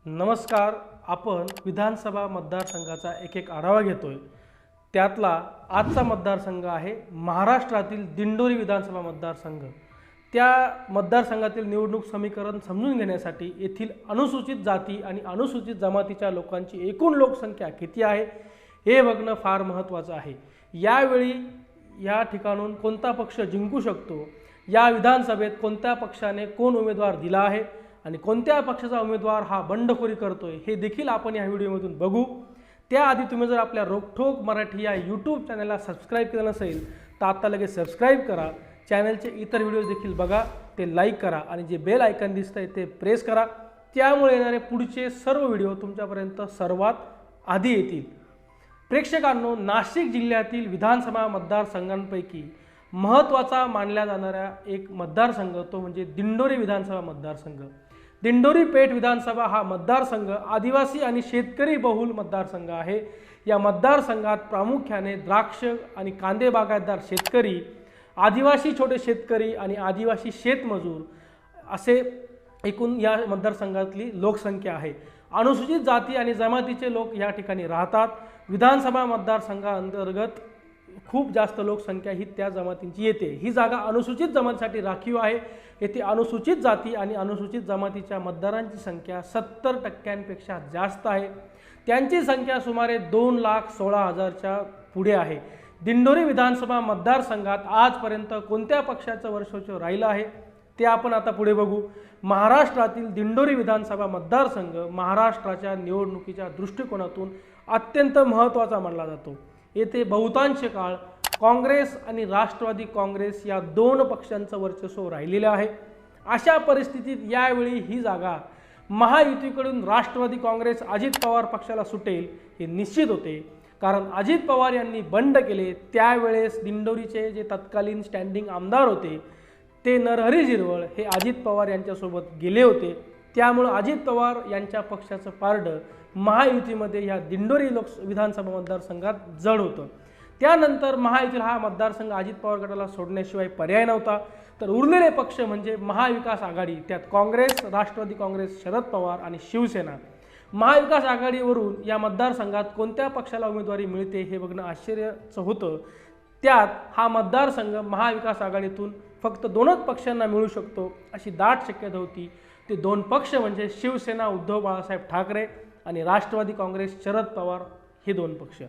नमस्कार. आपण विधानसभा मतदारसंघाचा एक आढावा घेतोय. त्यातला आजचा मतदारसंघ आहे महाराष्ट्रातील दिंडोरी विधानसभा मतदारसंघ. त्या मतदारसंघातील निवडणूक समीकरण समजून घेण्यासाठी येथील अनुसूचित जाती आणि अनुसूचित जमातीच्या लोकांची एकूण लोकसंख्या किती आहे हे बघणं फार महत्त्वाचं आहे. यावेळी या ठिकाणून कोणता पक्ष जिंकू शकतो, या विधानसभेत कोणत्या पक्षाने कोण उमेदवार दिला आहे आणि कोणत्या पक्षाचा उमेदवार हा बंडखोरी करतोय हे देखील आपण या व्हिडिओमधून बघू. त्याआधी तुम्ही जर आपल्या रोकठोक मराठी या यूट्यूब चॅनलला सबस्क्राईब केलं नसेल तर आता लगेच सबस्क्राईब करा. चॅनलचे इतर व्हिडिओ देखील बघा, ते लाईक करा आणि जे बेल आयकॉन दिसतंय ते प्रेस करा. त्यामुळे येणारे पुढचे सर्व व्हिडिओ तुमच्यापर्यंत सर्वात आधी येतील. प्रेक्षकांनो, नाशिक जिल्ह्यातील विधानसभा मतदारसंघांपैकी महत्त्वाचा मानला जाणारा एक मतदारसंघ तो म्हणजे दिंडोरी विधानसभा मतदारसंघ. दिंडोरी पेठ विधानसभा हा मतदारसंघ आदिवासी आणि शेतकरी बहुल मतदारसंघ आहे. या मतदारसंघात प्रामुख्याने द्राक्ष आणि कांदे बागायतदार शेतकरी, आदिवासी छोटे शेतकरी आणि आदिवासी शेतमजूर असे एकूण या मतदारसंघातली लोकसंख्या आहे. अनुसूचित जाती आणि जमातीचे लोक या ठिकाणी राहतात. विधानसभा मतदारसंघाअंतर्गत खूप जास्त लोकसंख्या ही त्या जमातींची येते. ही जागा अनुसूचित जमातीसाठी राखीव आहे. येथे अनुसूचित जाती आणि अनुसूचित जमातीच्या मतदारांची संख्या 70% जास्त आहे. त्यांची संख्या सुमारे 2,16,000च्या पुढे आहे. दिंडोरी विधानसभा मतदारसंघात आजपर्यंत कोणत्या पक्षाचं वर्चस्व राहिलं आहे ते आपण आता पुढे बघू. महाराष्ट्रातील दिंडोरी विधानसभा मतदारसंघ महाराष्ट्राच्या निवडणुकीच्या दृष्टिकोनातून अत्यंत महत्त्वाचा मानला जातो. येथे बहुतांश काळ काँग्रेस आणि राष्ट्रवादी काँग्रेस या दोन पक्षांचं वर्चस्व राहिलेलं आहे. अशा परिस्थितीत यावेळी ही जागा महायुतीकडून राष्ट्रवादी काँग्रेस अजित पवार पक्षाला सुटेल हे निश्चित होते. कारण अजित पवार यांनी बंड केले त्यावेळेस दिंडोरीचे जे तत्कालीन स्टँडिंग आमदार होते ते नरहरी झिरवळ हे अजित पवार यांच्यासोबत गेले होते. त्यामुळं अजित पवार यांच्या पक्षाचं पारडं महायुतीमध्ये या दिंडोरी विधानसभा मतदारसंघात जड होतं. त्यानंतर महायुतीला हा मतदारसंघ अजित पवार गटाला सोडण्याशिवाय पर्याय नव्हता. तर उरलेले पक्ष म्हणजे महाविकास आघाडी, त्यात काँग्रेस, राष्ट्रवादी काँग्रेस, शरद पवार आणि शिवसेना. महाविकास आघाडीवरून या मतदारसंघात कोणत्या पक्षाला उमेदवारी मिळते हे बघणं आश्चर्याचं होतं. त्यात हा मतदारसंघ महाविकास आघाडीतून फक्त 2च पक्षांना मिळू शकतो अशी दाट शक्यता होती. ते 2 पक्ष म्हणजे शिवसेना उद्धव बाळासाहेब ठाकरे आणि राष्ट्रवादी काँग्रेस शरद पवार हे 2 पक्ष.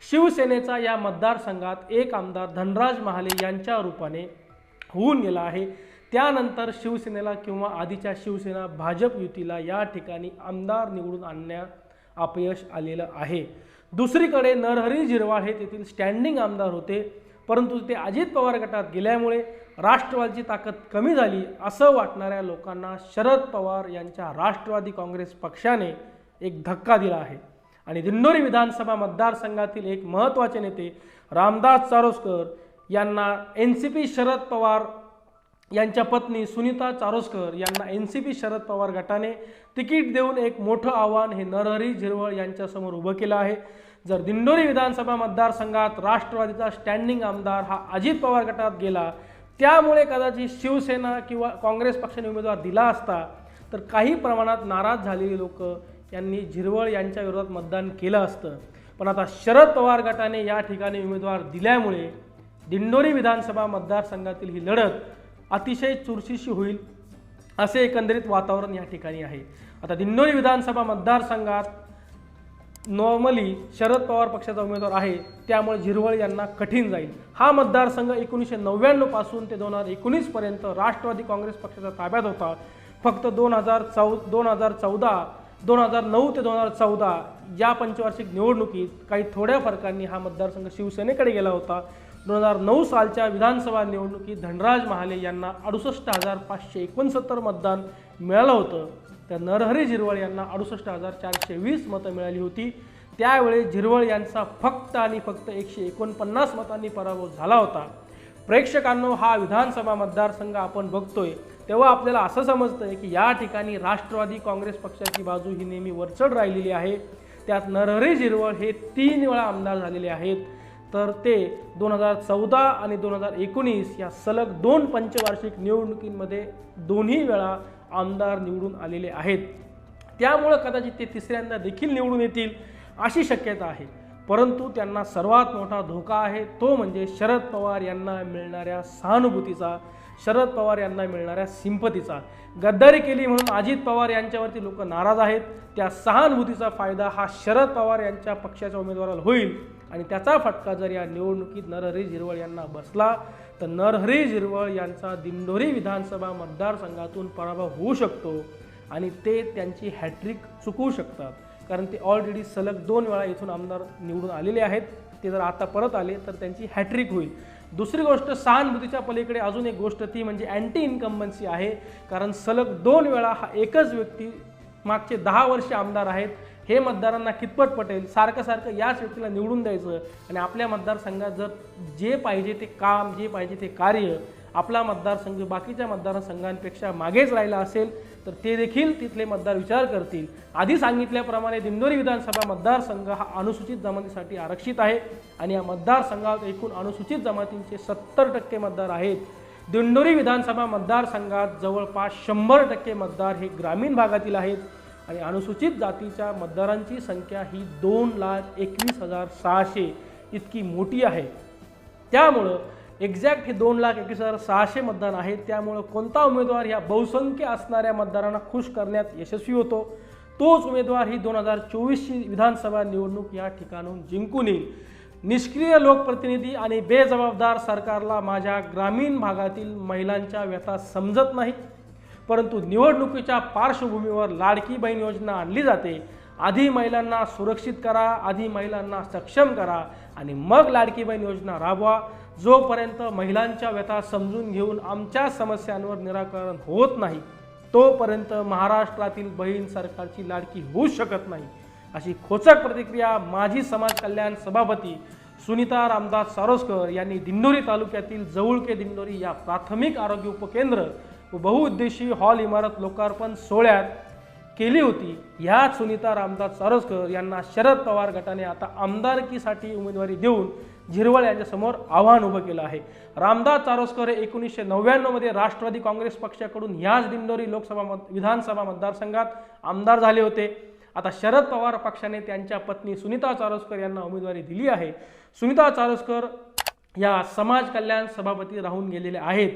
शिवसेनेचा या मतदारसंघात एक आमदार धनराज महाले यांच्या रूपाने होऊन गेला आहे. त्यानंतर शिवसेनेला किंवा आधीच्या शिवसेना भाजप युतीला या ठिकाणी आमदार निवडून आणण्यात अपयश आलेलं आहे. दुसरीकडे नरहरी झिरवाळ हे तेथील स्टँडिंग आमदार होते, परंतु ते अजित पवार गटात गेल्यामुळे राष्ट्रवादीची ताकद कमी झाली असं वाटणाऱ्या लोकांना शरद पवार यांच्या राष्ट्रवादी काँग्रेस पक्षाने एक धक्का दिला आहे. आणि दिंडोरी विधानसभा मतदारसंघातील एक महत्त्वाचे नेते रामदास चारोस्कर यांना NCP शरद पवार यांच्या पत्नी सुनीता चारोस्कर यांना NCP शरद पवार गटाने तिकीट देऊन एक मोठं आव्हान हे नरहरी झिरवळ यांच्यासमोर उभं केलं आहे. जर दिंडोरी विधानसभा मतदारसंघात राष्ट्रवादीचा स्टँडिंग आमदार हा अजित पवार गटात गेला, त्यामुळे कदाचित शिवसेना किंवा काँग्रेस पक्षाने उमेदवार दिला असता तर काही प्रमाणात नाराज झालेली लोक यांनी झिरवळ यांच्या विरोधात मतदान केलं असतं. पण आता शरद पवार गटाने या ठिकाणी उमेदवार दिल्यामुळे दिंडोरी विधानसभा मतदारसंघातील ही लढत अतिशय चुरशीची होईल असे एकंदरीत वातावरण या ठिकाणी आहे. आता दिंडोरी विधानसभा मतदारसंघात नॉर्मली शरद पवार पक्षाचा उमेदवार आहे, त्यामुळे झिरवळ यांना कठीण जाईल. हा मतदारसंघ 1999 पासून ते 2019 पर्यंत राष्ट्रवादी काँग्रेस पक्षाच्या ताब्यात होता. फक्त 2014, 2009 ते 2014 या पंचवार्षिक निवडणुकीत काही थोड्या फरकांनी हा मतदारसंघ शिवसेनेकडे गेला होता. 2009 सालच्या विधानसभा निवडणुकीत धनराज महाले यांना 68,569 मतदान मिळालं होतं. तर नरहरी झिरवळ यांना 68,420 मतं मिळाली होती. त्यावेळी झिरवळ यांचा फक्त आणि फक्त 149 मतांनी पराभव झाला होता. प्रेक्षकांनो, हा विधानसभा मतदारसंघ आपण बघतोय तेव्हा आपल्याला असं समजतंय की या ठिकाणी राष्ट्रवादी काँग्रेस पक्षाची बाजू ही नेहमी वरचढ राहिलेली आहे. त्यात नरहरी झिरवळ हे 3 वेळा आमदार झालेले आहेत. तर ते 2014 आणि 2019 या सलग 2 पंचवार्षिक निवडणुकींमध्ये दोन्ही वेळा आमदार निवडून आलेले आहेत. त्यामुळे कदाचित ते तिसऱ्यांदा देखील निवडून येतील अशी शक्यता आहे। परंतु त्यांना सर्वात मोठा धोका आहे तो म्हणजे शरद पवार यांना मिळणाऱ्या सहानुभूतीचा, शरद पवार यांना मिळणाऱ्या सिंपतीचा। गद्दारी केली म्हणून अजित पवार यांच्यावरती लोक नाराज आहेत, त्या सहानुभूतीचा फायदा हा शरद पवार यांच्या पक्षाच्या उमेदवाराला होईल आणि त्याचा फटका जर या निवडणुकीत नरहरी झिरवळ यांना बसला तर नरहरी झिरवळ यांचा दिंडोरी विधानसभा मतदारसंघातून पराभव होऊ शकतो आणि ते त्यांची हॅट्रिक चुकवू शकतात, कारण ते ऑलरेडी सलग 2 वेळा इथून आमदार निवडून आलेले आहेत। ते जर आता परत आले तर त्यांची हॅट्रिक होईल। दुसरी गोष्ट सहानुभूतीच्या पलीकडे अजून एक गोष्ट ती म्हणजे अँटी इन्कम्बन्सी आहे, कारण सलग 2 वेळा हा एकच व्यक्ती मागचे 10 वर्ष आमदार आहेत। हे मतदारांना कितपत पटेल, सारखं सारखं याच व्यक्तीला निवडून द्यायचं आणि आपल्या मतदारसंघात जर जे पाहिजे ते काम, जे पाहिजे ते कार्य आपला मतदारसंघ बाकीच्या मतदारसंघांपेक्षा मागेच राहिला असेल तर ते देखील तिथले मतदार विचार करतील। आधी सांगितल्याप्रमाणे दिंडोरी विधानसभा मतदारसंघ हा अनुसूचित जमातीसाठी आरक्षित आहे आणि या मतदारसंघात एकूण अनुसूचित जमातींचे 70% मतदार आहेत। दिंडोरी विधानसभा मतदारसंघात जवळपास 100% मतदार हे ग्रामीण भागातील आहेत आणि अनुसूचित जातीच्या मतदारांची संख्या ही 2,21,600 इतकी मोठी आहे। त्यामुळं एक्झॅक्ट हे 2,21,600 मतदान आहेत। त्यामुळं कोणता उमेदवार ह्या बहुसंख्य असणाऱ्या मतदारांना खुश करण्यात यशस्वी होतो तोच उमेदवार ही 2024ची विधानसभा निवडणूक या ठिकाणून जिंकून येईल। निष्क्रिय लोकप्रतिनिधी आणि बेजबाबदार सरकारला माझ्या ग्रामीण भागातील महिलांच्या व्यथा समजत नाही, परंतु निवडणुकीच्या पार्श्वभूमीवर लाडकी बहीण योजना आणली जाते। आधी महिलांना सुरक्षित करा, आधी महिलांना सक्षम करा आणि मग लाडकी बहीण योजना राबवा। जोपर्यंत महिलांच्या व्यथा समजून घेऊन आमच्या समस्यांवर निराकरण होत नाही तोपर्यंत महाराष्ट्रातील बहीण सरकारची लाडकी होऊ शकत नाही, अशी खोचक प्रतिक्रिया माजी समाज कल्याण सभापती सुनीता रामदास सारोस्कर यांनी दिंडोरी तालुक्यातील जवळके दिंडोरी या प्राथमिक आरोग्य उपकेंद्र व बहुउद्देशीय हॉल इमारत लोकार्पण सोहळ्यात केली होती। ह्या सुनीता रामदास सारोस्कर यांना शरद पवार गटाने आता आमदारकीसाठी उमेदवारी देऊन झिरवळ यांच्यासमोर आव्हान उभं केलं आहे। रामदास सारोस्कर हे 1999 मध्ये राष्ट्रवादी काँग्रेस पक्षाकडून ह्याच दिंडोरी विधानसभा मतदारसंघात आमदार झाले होते। आता शरद पवार पक्षाने त्यांच्या पत्नी सुनीता सारोस्कर यांना उमेदवारी दिली आहे। सुनीता सारोस्कर या समाज कल्याण सभापती राहून गेलेले आहेत,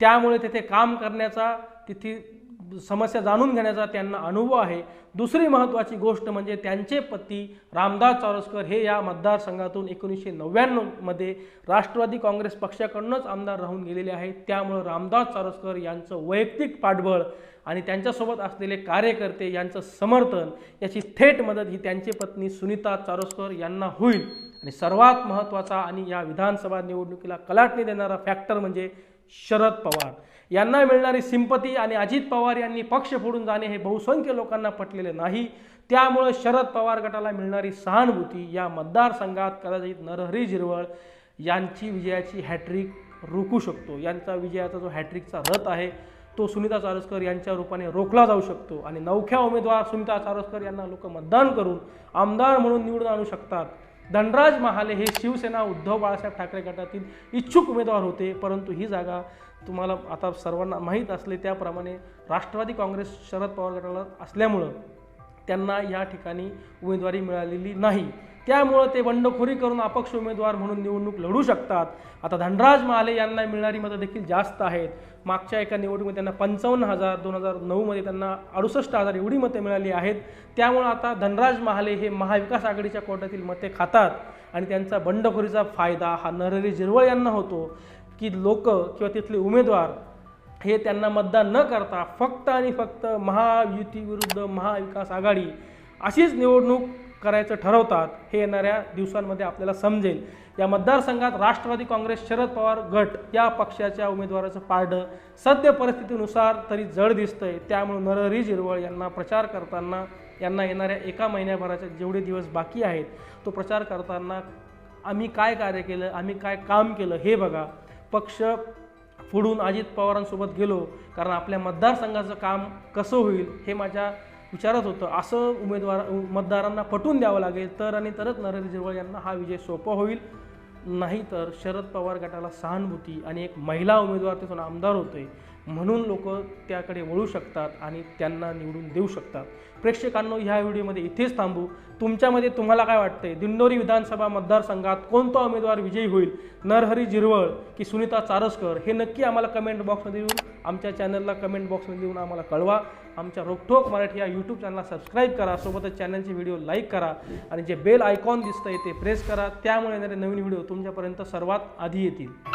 त्यामुळे तेथे काम करण्याचा, तिथे समस्या जाणून घेण्याचा त्यांना अनुभव आहे। दुसरी महत्त्वाची गोष्ट म्हणजे त्यांचे पती रामदास सारोस्कर हे या मतदारसंघातून 1999 मध्ये राष्ट्रवादी काँग्रेस पक्षाकडूनच आमदार राहून गेलेले आहेत। त्यामुळे रामदास सारोस्कर यांचं वैयक्तिक पाठबळ आणि त्यांच्यासोबत असलेले कार्यकर्ते यांचं समर्थन याची थेट मदत ही त्यांची पत्नी सुनीता सारोस्कर यांना होईल। आणि सर्वात महत्त्वाचा आणि या विधानसभा निवडणुकीला कलाटणी देणारा फॅक्टर म्हणजे शरद पवार यांना मिळणारी सिंपती आणि अजित पवार यांनी पक्ष फोडून जाणे हे बहुसंख्य लोकांना पटलेले नाही। त्यामुळे शरद पवार गटाला मिळणारी सहानुभूती या मतदारसंघात कदाचित नरहरी झिरवळ यांची विजयाची हॅट्रिक रोखू शकतो। यांचा विजयाचा जो हॅट्रिकचा रथ आहे तो सुनीता सारोस्कर यांच्या रूपाने रोखला जाऊ शकतो आणि नवख्या उमेदवार सुनीता सारोस्कर यांना लोक मतदान करून आमदार म्हणून निवडून आणू शकतात। धनराज महाले हे शिवसेना उद्धव बाळासाहेब ठाकरे गटातील इच्छुक उमेदवार होते, परंतु ही जागा तुम्हाला आता सर्वांना माहीत असले त्याप्रमाणे राष्ट्रवादी काँग्रेस शरद पवार गटाला असल्यामुळं त्यांना या ठिकाणी उमेदवारी मिळालेली नाही। त्यामुळे ते बंडखोरी करून अपक्ष उमेदवार म्हणून निवडणूक लढू शकतात। आता धनराज महाले यांना मिळणारी मतं देखील जास्त आहेत। मागच्या एका निवडणुकीत त्यांना 55,000, 2009 मध्ये त्यांना 68,000 एवढी मते मिळाली आहेत। त्यामुळे आता धनराज महाले हे महाविकास आघाडीच्या कोट्यातील मते खातात आणि त्यांचा बंडखोरीचा फायदा हा नरहरी झिरवळ यांना होतो की लोक किंवा तिथले उमेदवार हे त्यांना मतदान न करता फक्त आणि फक्त महायुती विरुद्ध महाविकास आघाडी अशीच निवडणूक करायचं ठरवतात। हे येणाऱ्या दिवसांमध्ये आपल्याला समजेल। या मतदारसंघात राष्ट्रवादी काँग्रेस शरद पवार गट या पक्षाच्या उमेदवाराचं पारडं सद्य परिस्थितीनुसार तरी जड दिसतंय। त्यामुळे नरहरी झिरवळ यांना प्रचार करताना यांना येणाऱ्या एका महिन्याभराचे जेवढे दिवस बाकी आहेत तो प्रचार करताना आम्ही काय कार्य केलं, आम्ही काय काम केलं हे बघा। पक्ष फोडून अजित पवारांसोबत गेलो कारण आपल्या मतदारसंघाचं काम कसं होईल हे माझ्या विचारत होतं, असं मतदारांना पटवून द्यावं लागेल तर आणि तरच नरहरी झिरवळ यांना हा विजय सोपा होईल। नाहीतर शरद पवार गटाला सहानुभूती आणि एक महिला उमेदवार तिथून आमदार होतोय म्हणून लोक त्याकडे वळू शकतात आणि त्यांना निवडून देऊ शकतात. प्रेक्षकांनो, ह्या व्हिडिओमध्ये इथेच थांबू. तुमच्यामध्ये तुम्हाला काय वाटतंय, दिंडोरी विधानसभा मतदारसंघात कोणता उमेदवार विजयी होईल, नरहरी झिरवळ की सुनीता चारसकर, हे नक्की आम्हाला कमेंट बॉक्समध्ये येऊन आमच्या चॅनलला कमेंट बॉक्समध्ये येऊन आम्हाला कळवा. आमच्या रोकठोक मराठी या यूट्यूब चॅनलला सबस्क्राईब करा, सोबतच चॅनलचे व्हिडिओ लाईक करा आणि जे बेल आयकॉन दिसतंय ते प्रेस करा. त्यामुळे येणारे नवीन व्हिडिओ तुमच्यापर्यंत सर्वात आधी येतील.